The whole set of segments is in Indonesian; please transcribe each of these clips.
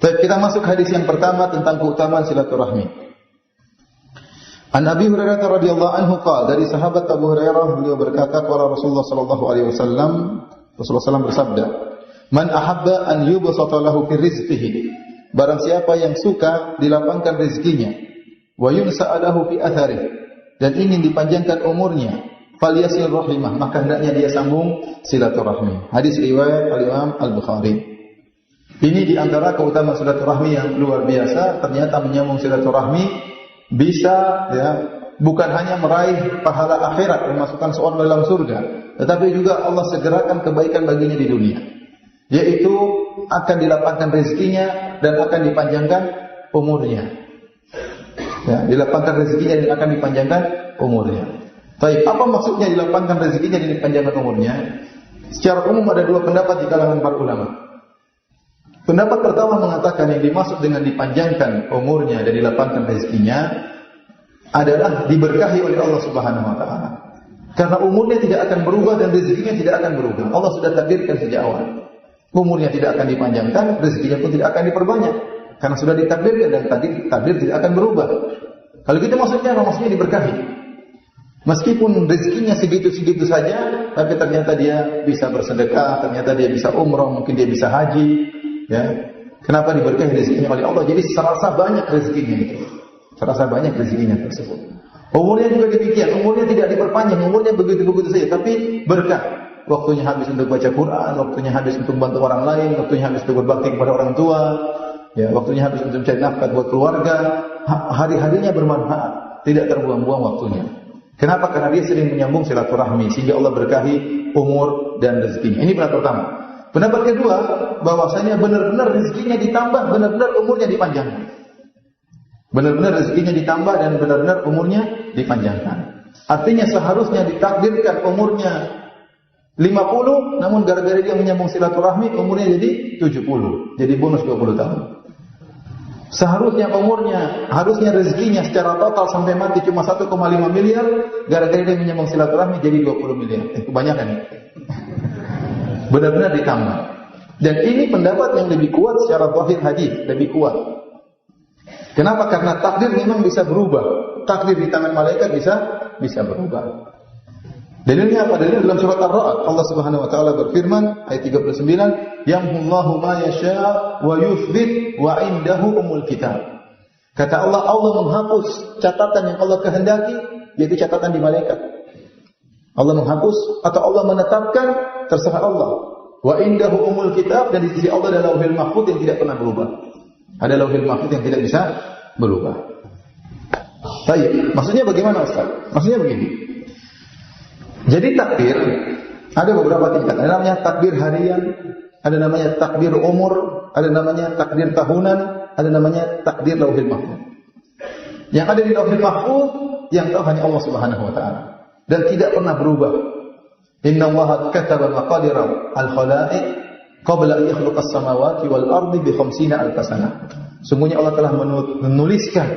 Baik, kita masuk hadis yang pertama tentang keutamaan silaturahmi. An Abi Hurairah radhiyallahu anhu qala, dari sahabat Abu Hurairah beliau berkata, qala Rasulullah sallallahu alaihi wasallam, Rasulullah sallallahu bersabda, "Man ahabba an yubsata lahu fi rizqihi." Barang siapa yang suka dilapangkan rezekinya, wa yunsa'a lahu fi atharih, dan ingin dipanjangkan umurnya, falyasil rahimah, maka hendaknya dia sambung silaturahmi. Hadis riwayat Al-Imam Al-Bukhari. Ini di antara keutamaan silaturahmi yang luar biasa. Ternyata menyambung silaturahmi bisa, ya, bukan hanya meraih pahala akhirat, memasukkan seorang dalam surga, tetapi juga Allah segerakan kebaikan baginya di dunia, yaitu akan dilapangkan rezekinya dan akan dipanjangkan umurnya. Ya, dilapangkan rezekinya dan akan dipanjangkan umurnya. Baik, apa maksudnya dilapangkan rezekinya dan dipanjangkan umurnya? Secara umum ada dua pendapat di kalangan para ulama. Pendapat pertama mengatakan yang dimaksud dengan dipanjangkan umurnya dan dilapangkan rezekinya adalah diberkahi oleh Allah Subhanahu wa taala. Karena umurnya tidak akan berubah dan rezekinya tidak akan berubah. Allah sudah takdirkan sejak awal. Umurnya tidak akan dipanjangkan, rezekinya pun tidak akan diperbanyak. Karena sudah ditakdirkan dan takdir tidak akan berubah. Kalau gitu maksudnya apa? Maksudnya diberkahi. Meskipun rezekinya segitu-segitu saja, tapi ternyata dia bisa bersedekah, ternyata dia bisa umrah, mungkin dia bisa haji. Ya, kenapa diberkahi rezekinya oleh Allah? Jadi serasa banyak rezekinya itu. Serasa banyak rezekinya tersebut. Umurnya juga demikian, umurnya tidak diperpanjang, umurnya begitu-begitu saja, tapi berkah. Waktunya habis untuk baca Quran, waktunya habis untuk bantu orang lain, waktunya habis untuk berbakti kepada orang tua, ya, waktunya habis untuk mencari nafkah buat keluarga. Hari-harinya bermanfaat, tidak terbuang-buang waktunya. Kenapa? Karena dia sering menyambung silaturahmi, sehingga Allah berkahi umur dan rezekinya. Ini pendapat pertama. Pendapat kedua, bahwasanya benar-benar rezekinya ditambah, benar-benar umurnya dipanjangkan. Benar-benar rezekinya ditambah dan benar-benar umurnya dipanjangkan. Artinya seharusnya ditakdirkan umurnya 50, namun gara-gara dia menyambung silaturahmi umurnya jadi 70. Jadi bonus 20 tahun. Seharusnya umurnya, harusnya rezekinya secara total sampai mati cuma 1,5 miliar, gara-gara dia menyambung silaturahmi jadi 20 miliar. Kebanyakan ya. Benar-benar ditambah. Dan ini pendapat yang lebih kuat secara zahir hadis, lebih kuat. Kenapa? Karena takdir memang bisa berubah. Takdir di tangan malaikat bisa berubah. Dalilnya apa? Dalil dalam surat Ar-Ra'd. Allah Subhanahu wa taala berfirman ayat 39, "Yamhullahu ma yasha' wa yuthbit wa 'indahu umul kitab." Kata Allah, Allah menghapus catatan yang Allah kehendaki, yaitu catatan di malaikat. Allah menghapus atau Allah menetapkan, terserah Allah. Wa 'indahu umul kitab, dan di sisi Allah ada Lauhul Mahfuz yang tidak pernah berubah. Ada Lauhul Mahfuz yang tidak bisa berubah. Baik, maksudnya bagaimana Ustaz? Maksudnya begini. Jadi takdir ada beberapa tingkat. Ada namanya takdir harian, ada namanya takdir umur, ada namanya takdir tahunan, ada namanya takdir Lauhul Mahfuz. Yang ada di Lauhul Mahfuz yang tahu hanya Allah Subhanahu wa taala dan tidak pernah berubah. Inna Allaha kataba maqadir al-khalaiq qabla an yakhluqa as-samawati wal ardi bi 50,000 sanah. Sungguhnya Allah telah menuliskan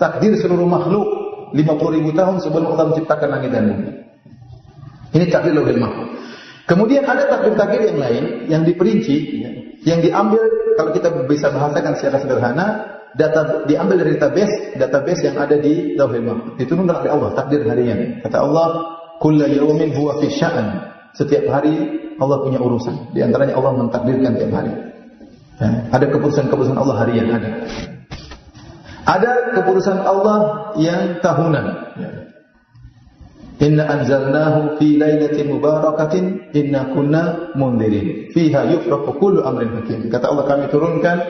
takdir seluruh makhluk 50.000 tahun sebelum Allah menciptakan langit dan bumi. Ini takdir Lauhul Mahfuz. Kemudian ada takdir-takdir yang lain yang diperinci, yang diambil, kalau kita bisa bahasakan secara sederhana, diambil dari database yang ada di Lauhul Mahfuz. Diturunkan oleh Allah, takdir harian. Kata Allah, "Kullu yawmin huwa fi sya'an." Setiap hari Allah punya urusan. Di antaranya Allah mentakdirkan tiap hari. Ya, ada keputusan-keputusan Allah harian ada. Ada keputusan Allah yang tahunan. Ya. Inna anzalnahu fi lailatin mubarakatin inna kunna mundirin fiha yufraqu kullu amrin hakim. Kata Allah, kami turunkan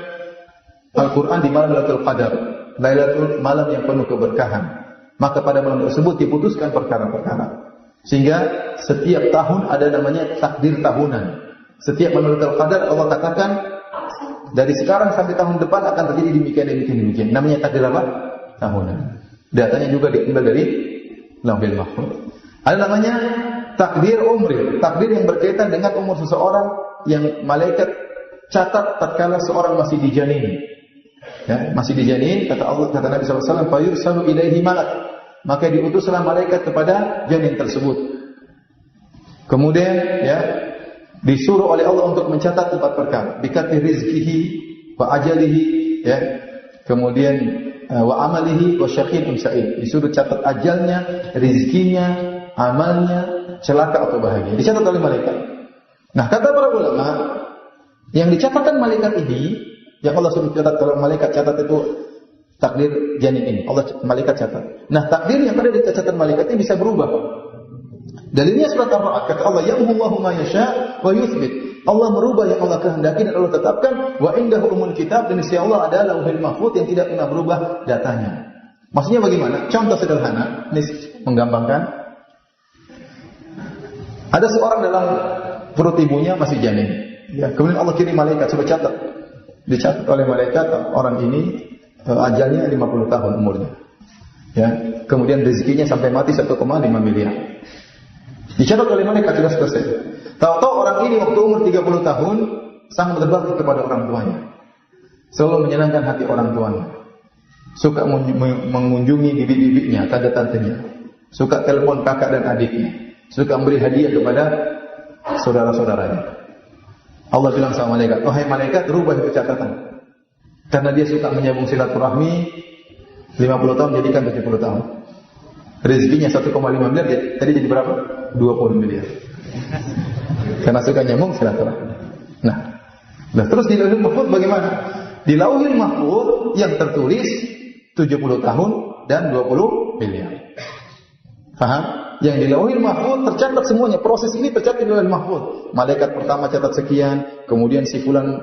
Al-Qur'an di malam Lailatul Qadar, Lailatul malam yang penuh keberkahan. Maka pada malam tersebut diputuskan perkara-perkara. Sehingga setiap tahun ada namanya takdir tahunan. Setiap malam Lailatul Qadar Allah katakan dari sekarang sampai tahun depan akan terjadi demikian. Namanya takdir apa? Tahunan. Datanya juga diambil dari Lauhul Mahfuz. Ada namanya takdir umri, takdir yang berkaitan dengan umur seseorang yang malaikat catat tatkala seorang masih dijanin. Ya, masih dijanin, kata Allah, kata Nabi SAW, "Fayursalu ilaihi malak." Maka diutuslah malaikat kepada janin tersebut. Kemudian ya disuruh oleh Allah untuk mencatat 4 perkara. Bikatbi rizkihi, wa ajalihi, ya. Kemudian wa amalihi wa syaqiyyun sa'id. Disuruh catat ajalnya, rezekinya, amalnya, celaka atau bahagia. Dicatat oleh malaikat. Nah, kata para ulama, yang dicatatkan malaikat ini, yang Allah suruh catat kalau malaikat catat itu takdir janin ini. Allah malaikat catat. Nah, takdir yang ada di catatan malaikat ini bisa berubah. Dalilnya surat Ar-Ra'd, kata Allah, "Yamhullahu ma yasha' wa yuthbit." Allah merubah yang Allah kehendaki dan Allah tetapkan. Wa indahu umul kitab, dan sisi Allah ada lauhul mahfuz yang tidak pernah berubah datanya. Maksudnya bagaimana? Contoh sederhana, ini menggampangkan. Ada seorang dalam perut ibunya masih janin. Ya, kemudian Allah kirim malaikat suruh catat. Dicatat oleh malaikat orang ini ajalnya 50 tahun umurnya. Ya, kemudian rezekinya sampai mati 1,5 miliar. Dicatat oleh malaikat sudah selesai. Tahu-tahu orang ini waktu umur 30 tahun sangat berbakti kepada orang tuanya. Selalu menyenangkan hati orang tuanya. Suka mengunjungi bibi-bibinya, tante-tantenya. Suka telepon kakak dan adiknya. Suka memberi hadiah kepada saudara-saudaranya. Allah bilang sama malaikat, "Wahai malaikat, rubah itu catatan." Karena dia suka menyambung silaturahmi, 50 tahun jadikan 70 tahun. Rezekinya 1,5 miliar, tadi jadi berapa? 20 miliar. Karena suka nyambung silaturahmi. Nah, terus di Lauhul Mahfuz bagaimana? Di Lauhul Mahfuz yang tertulis 70 tahun dan 20 miliar. Paham? Yang di Lauhul Mahfuz tercatat semuanya. Proses ini tercatat di Lauhul Mahfuz. Malaikat pertama catat sekian, kemudian si fulan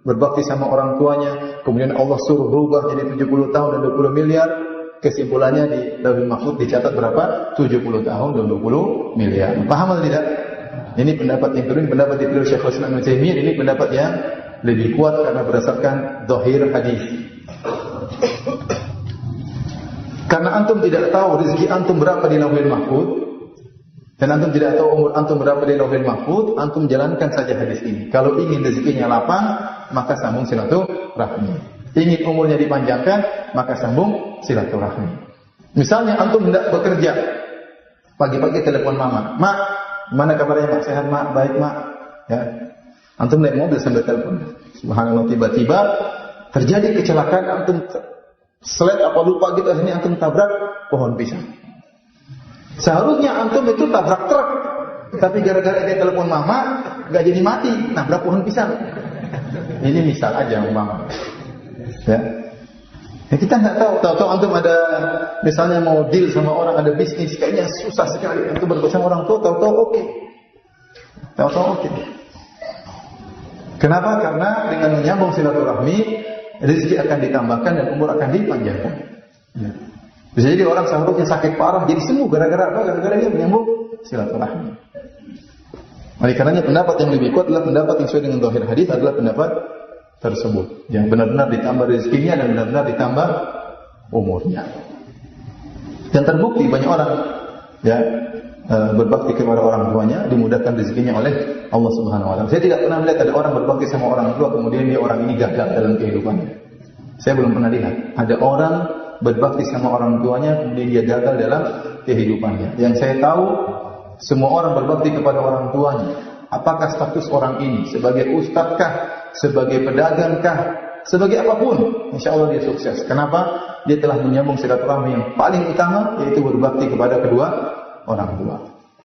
berbakti sama orang tuanya, kemudian Allah suruh berubah jadi 70 tahun dan 20 miliar. Kesimpulannya di Lauhul Mahfuz dicatat berapa? 70 tahun dan 20 miliar. Paham atau tidak? Ini pendapat yang kedua, pendapat yang kedua Syekhul Islam Ibnu Taimiyah, ini pendapat yang lebih kuat karena berdasarkan zahir hadis. Karena antum tidak tahu rezeki antum berapa di Lauhul Mahfuz, dan antum tidak tahu umur antum berapa di Lauhul Mahfuz, antum jalankan saja hadis ini. Kalau ingin rezekinya lapang, maka sambung silaturahmi. Ingin umurnya dipanjangkan, maka sambung silaturahmi. Misalnya antum hendak bekerja, pagi-pagi telepon mama, "Mak, mana kabarnya Mak? Sehat Mak? Baik Mak." Ya. Antum naik mobil sambil telepon. Subhanallah, tiba-tiba terjadi kecelakaan, antum slide apa lupa gitu, akhirnya antum tabrak pohon pisang. Seharusnya antum itu tabrak truk, tapi gara-gara dia telepon mama, nggak jadi mati, nabrak pohon pisang. Ini misal aja umpama. Ya. Kita nggak tahu antum ada misalnya mau deal sama orang, ada bisnis kayaknya susah sekali, antum bersama orang tua, tahu-tahu oke. Kenapa? Karena dengan menyambung silaturahmi, rezeki akan ditambahkan dan umur akan dipanjangkan. Ya. Bisa jadi orang seharusnya sakit parah jadi sembuh gara-gara apa? Gara-gara dia menyambung silaturahmi. Oleh karenanya pendapat yang lebih kuat adalah pendapat yang sesuai dengan zahir hadis, adalah pendapat tersebut yang benar-benar ditambah rezekinya dan benar-benar ditambah umurnya. Dan terbukti banyak orang ya berbakti kepada orang tuanya dimudahkan rezekinya oleh Allah Subhanahu wa taala. Saya tidak pernah melihat ada orang berbakti sama orang tua kemudian dia orang ini gagal dalam kehidupannya. Saya belum pernah lihat ada orang berbakti sama orang tuanya kemudian dia gagal dalam kehidupannya. Yang saya tahu semua orang berbakti kepada orang tuanya. Apakah status orang ini sebagai ustadzkah, sebagai pedagangkah, sebagai apapun, insya Allah dia sukses. Kenapa? Dia telah menyambung silaturahmi yang paling utama, yaitu berbakti kepada kedua orang tua.